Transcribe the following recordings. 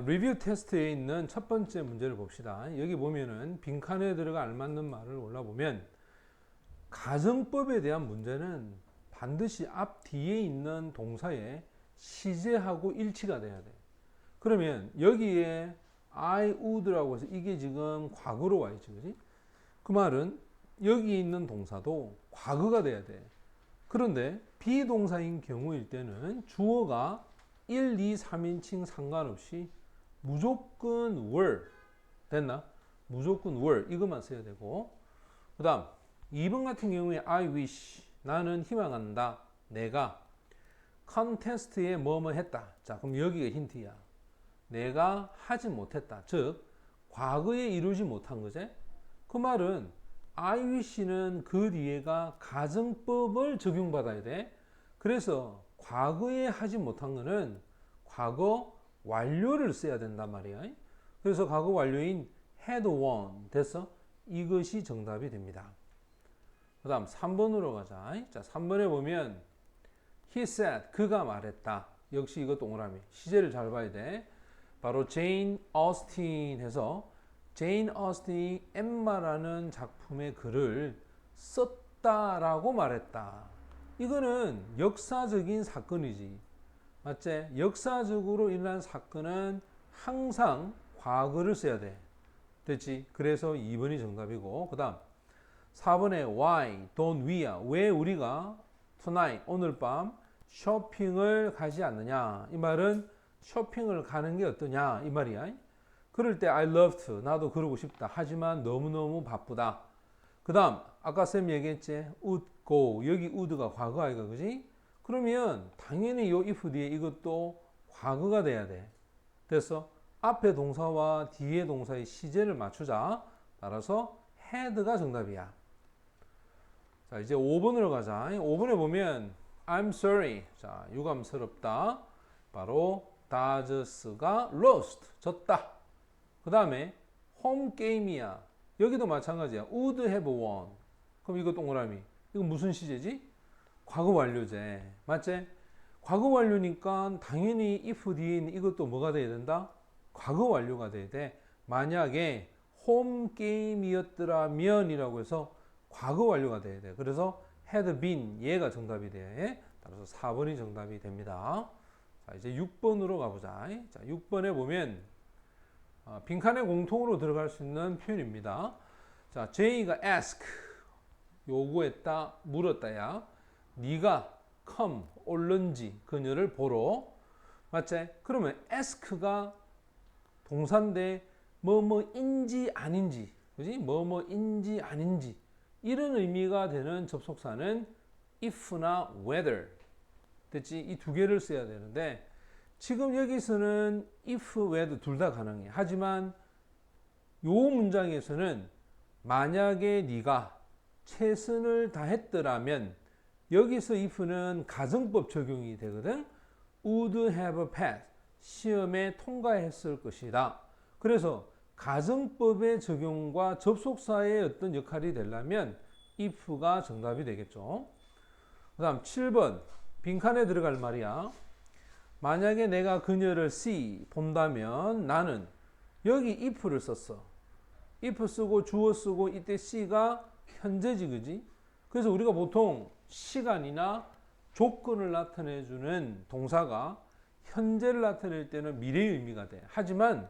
리뷰 테스트에 있는 첫 번째 문제를 봅시다. 여기 보면은 빈칸에 들어가 알맞는 말을 올라보면 가정법에 대한 문제는 반드시 앞 뒤에 있는 동사의 시제하고 일치가 돼야 돼. 그러면 여기에 I would라고 해서 이게 지금 과거로 와 있지, 그지? 그 말은 여기 있는 동사도 과거가 돼야 돼. 그런데 비동사인 경우일 때는 주어가 1, 2, 3인칭 상관없이 무조건 were 됐나? 무조건 were 이것만 써야 되고 그 다음 2번 같은 경우에 I wish 나는 희망한다 내가 컨테스트에 뭐뭐 했다. 자 그럼 여기가 힌트야. 내가 하지 못했다. 즉 과거에 이루지 못한 거지. 그 말은 I wish는 그 뒤에가 가정법을 적용받아야 돼. 그래서 과거에 하지 못한 거는 과거 완료를 써야 된단 말이야. 그래서 과거 완료인 had won 됐어? 이것이 정답이 됩니다. 그 다음 3번으로 가자. 자, 3번에 보면 he said 그가 말했다. 역시 이거 동그라미. 시제를 잘 봐야 돼. 바로 제인 어스틴에서 제인 어스틴이 엠마라는 작품의 글을 썼다라고 말했다. 이거는 역사적인 사건이지. 맞지? 역사적으로 일어난 사건은 항상 과거를 써야 돼. 됐지? 그래서 2번이 정답이고 그 다음 4번에 why don't we야. 왜 우리가 tonight 오늘 밤 쇼핑을 가지 않느냐. 이 말은 쇼핑을 가는 게 어떠냐 이 말이야. 그럴 때 I love to 나도 그러고 싶다. 하지만 너무너무 바쁘다. 그 다음 아까 쌤 얘기했지 would go 여기 would가 과거 아이가 그지? 그러면 당연히 요 if 뒤에 이것도 과거가 돼야 돼. 됐어? 앞에 동사와 뒤에 동사의 시제를 맞추자. 따라서 had가 정답이야. 자 이제 5번으로 가자. 5번에 보면 I'm sorry. 자 유감스럽다. 바로 does가 lost 졌다. 그 다음에 home game이야. 여기도 마찬가지야. would have won. 그럼 이거 동그라미. 이거 무슨 시제지? 과거 완료제. 맞지? 과거 완료니까 당연히 if 뒤에 있는 이것도 뭐가 돼야 된다? 과거 완료가 돼야 돼. 만약에 home game이었더라면 이라고 해서 과거 완료가 돼야 돼. 그래서 had been 얘가 정답이 돼. 따라서 4번이 정답이 됩니다. 자, 이제 6번으로 가보자. 자, 6번에 보면 빈칸에 공통으로 들어갈 수 있는 표현입니다. 자, J가 ask 요구했다, 물었다야. 네가 come 올는지 그녀를 보러 맞지? 그러면 ask가 동사인데 뭐뭐인지 아닌지 그지? 뭐뭐인지 아닌지 이런 의미가 되는 접속사는 if나 whether 됐지? 이 두 개를 써야 되는데 지금 여기서는 if, whether 둘 다 가능해. 하지만 요 문장에서는 만약에 네가 최선을 다했더라면 여기서 if는 가정법 적용이 되거든. would have passed 시험에 통과했을 것이다. 그래서 가정법의 적용과 접속사의 어떤 역할이 되려면 if가 정답이 되겠죠. 그 다음 7번 빈칸에 들어갈 말이야. 만약에 내가 그녀를 see 본다면 나는 여기 if를 썼어. if 쓰고 주어 쓰고 이때 see가 현재지 그지? 그래서 우리가 보통 시간이나 조건을 나타내주는 동사가 현재를 나타낼 때는 미래의 의미가 돼. 하지만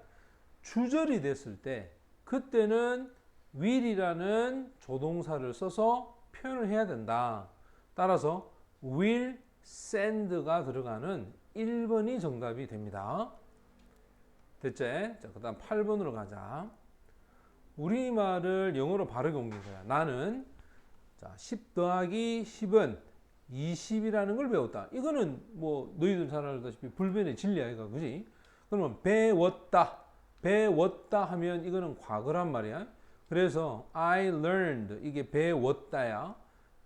주절이 됐을 때 그때는 will이라는 조동사를 써서 표현을 해야 된다. 따라서 will send가 들어가는 1번이 정답이 됩니다. 됐지? 자, 그 다음 8번으로 가자. 우리말을 영어로 바르게 옮긴 거야. 나는 자, 10 더하기 10은 20이라는 걸 배웠다. 이거는 뭐 너희들 잘 알다시피 불변의 진리 아이가 그지? 그러면 배웠다. 배웠다 하면 이거는 과거란 말이야. 그래서 I learned 이게 배웠다야.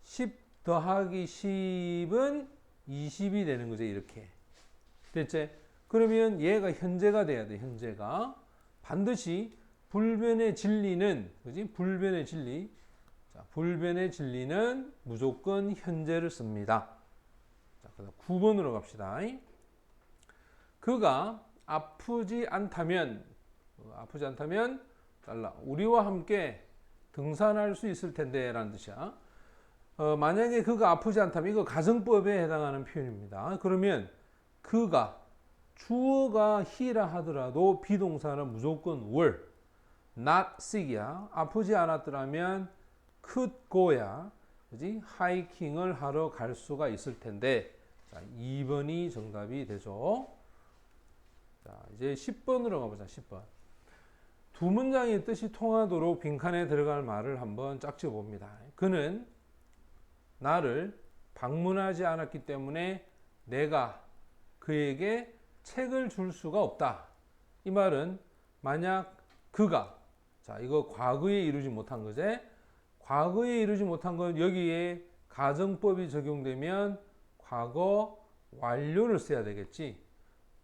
10 더하기 10은 20이 되는 거죠. 이렇게. 됐지? 그러면 얘가 현재가 돼야 돼. 현재가. 반드시 불변의 진리는 그지? 불변의 진리. 자, 불변의 진리는 무조건 현재를 씁니다. 자, 그다음 9번으로 갑시다. 그가 아프지 않다면 달라. 우리와 함께 등산할 수 있을 텐데 라는 뜻이야. 만약에 그가 아프지 않다면 이거 가정법에 해당하는 표현입니다. 그러면 그가 주어가 he라 하더라도 비동사는 무조건 were, not sick이야. 아프지 않았더라면 could go야. 그지? 하이킹을 하러 갈 수가 있을 텐데. 자, 2번이 정답이 되죠. 자, 이제 10번으로 가보자. 10번. 두 문장의 뜻이 통하도록 빈칸에 들어갈 말을 한번 짝지어 봅니다. 그는 나를 방문하지 않았기 때문에 내가 그에게 책을 줄 수가 없다. 이 말은 만약 그가, 자, 이거 과거에 이루지 못한 거지. 과거에 이루지 못한 건 여기에 가정법이 적용되면 과거 완료를 써야 되겠지.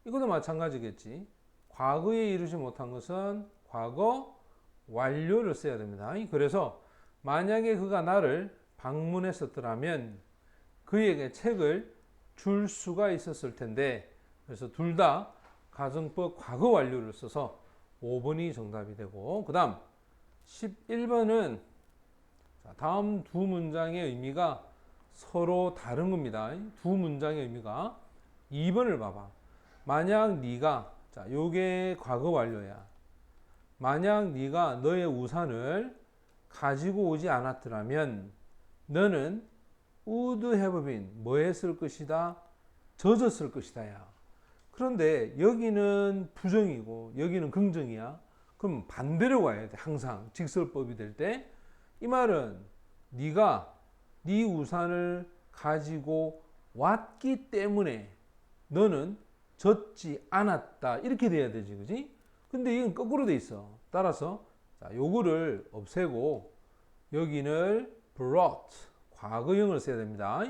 이것도 마찬가지겠지. 과거에 이루지 못한 것은 과거 완료를 써야 됩니다. 그래서 만약에 그가 나를 방문했었더라면 그에게 책을 줄 수가 있었을 텐데, 그래서 둘 다 가정법 과거 완료를 써서 5번이 정답이 되고, 그 다음 11번은 다음 두 문장의 의미가 서로 다른 겁니다. 두 문장의 의미가 2번을 봐봐. 만약 네가, 자, 요게 과거 완료야. 만약 네가 너의 우산을 가지고 오지 않았더라면 너는 would have been 뭐 했을 것이다? 젖었을 것이다. 야. 그런데 여기는 부정이고 여기는 긍정이야. 그럼 반대로 와야 돼. 항상 직설법이 될 때. 이 말은 네가 네 우산을 가지고 왔기 때문에 너는 젖지 않았다. 이렇게 돼야 되지. 그지? 근데 이건 거꾸로 돼 있어. 따라서 자, 요거를 없애고 여기는 brought 과거형을 써야 됩니다.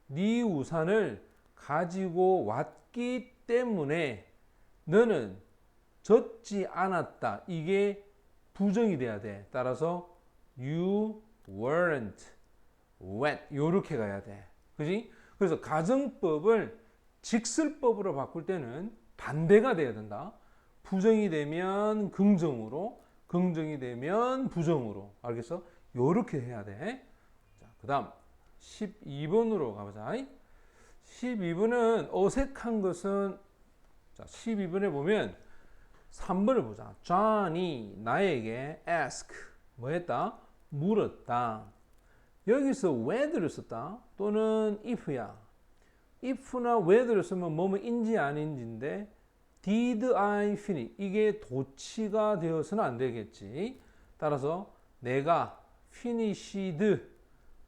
네 우산을 가지고 왔기 때문에 너는 젖지 않았다. 이게 부정이 돼야 돼. 따라서 you weren't wet. 요렇게 가야 돼. 그지? 그래서 가정법을 직설법으로 바꿀 때는 반대가 돼야 된다. 부정이 되면 긍정으로, 긍정이 되면 부정으로. 알겠어? 요렇게 해야 돼. 자, 그 다음 12번으로 가보자. 12번은 어색한 것은, 자, 12번에 보면 3번을 보자. John이 나에게 ask 뭐 했다? 물었다. 여기서 whether를 썼다. 또는 if야. if나 whether를 쓰면 뭐뭐인지 아닌지인데 did I finish 이게 도치가 되어서는 안 되겠지. 따라서 내가 finished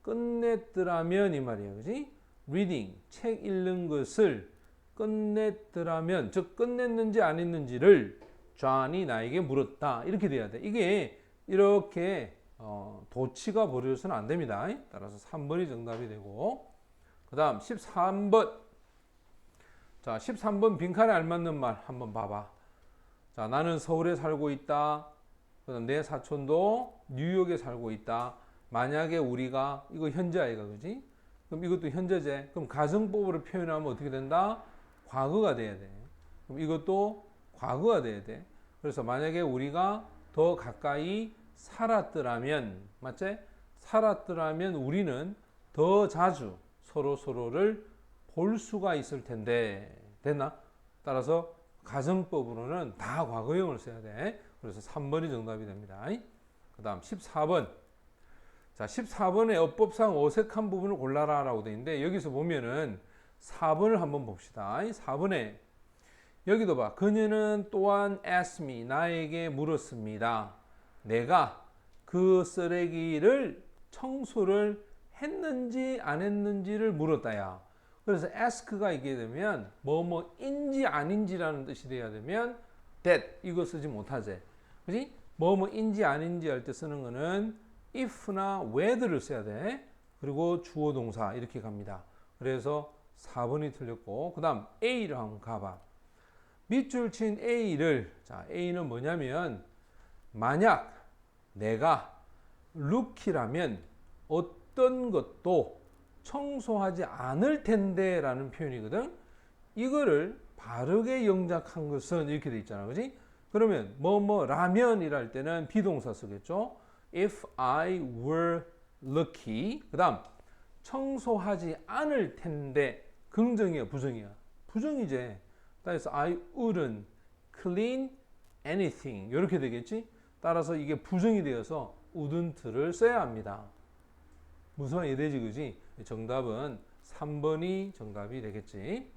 끝냈더라면 이 말이야. 그지? reading 책 읽는 것을 끝냈더라면, 즉 끝냈는지 안 했는지를 John이 나에게 물었다. 이렇게 돼야 돼. 이게 이렇게 도치가 벌어져서는 안 됩니다. 따라서 3번이 정답이 되고, 그 다음 13번. 자, 13번 빈칸에 알맞는 말 한번 봐봐. 자, 나는 서울에 살고 있다. 그다음 내 사촌도 뉴욕에 살고 있다. 만약에 우리가, 이거 현재 아이가, 그지? 그럼 이것도 현재제. 그럼 가정법으로 표현하면 어떻게 된다? 과거가 돼야 돼. 그럼 이것도 과거가 돼야 돼. 그래서 만약에 우리가 더 가까이 살았더라면, 맞지? 살았더라면 우리는 더 자주 서로를 볼 수가 있을 텐데. 됐나? 따라서 가정법으로는 다 과거형을 써야 돼. 그래서 3번이 정답이 됩니다. 그 다음 14번. 자, 14번에 어법상 어색한 부분을 골라라 라고 되어 있는데, 여기서 보면은 4번을 한번 봅시다. 4번에 여기도 봐. 그녀는 또한 asked me 나에게 물었습니다. 내가 그 쓰레기를 청소를 했는지 안 했는지를 물었다야. 그래서 ask가 있게 되면 뭐뭐인지 아닌지라는 뜻이 돼야 되면 that 이거 쓰지 못하지. 그지? 뭐뭐인지 아닌지 할 때 쓰는 거는 if나 whether를 써야 돼. 그리고 주어 동사 이렇게 갑니다. 그래서 4번이 틀렸고, 그 다음 A를 한번 가봐. 밑줄 친 A를, 자, A는 뭐냐면 만약 내가 루키라면 어떤 것도 청소하지 않을 텐데 라는 표현이거든. 이거를 바르게 영작한 것은 이렇게 돼 있잖아. 그지? 그러면 뭐뭐 라면이랄 때는 비동사 쓰겠죠. If I were lucky. 그다음 청소하지 않을 텐데 긍정이야, 부정이야? 부정이지. 따라서 I wouldn't clean anything. 이렇게 되겠지? 따라서 이게 부정이 되어서 wouldn't를 써야 합니다. 무슨 말이 되지, 그지? 정답은 3번이 정답이 되겠지.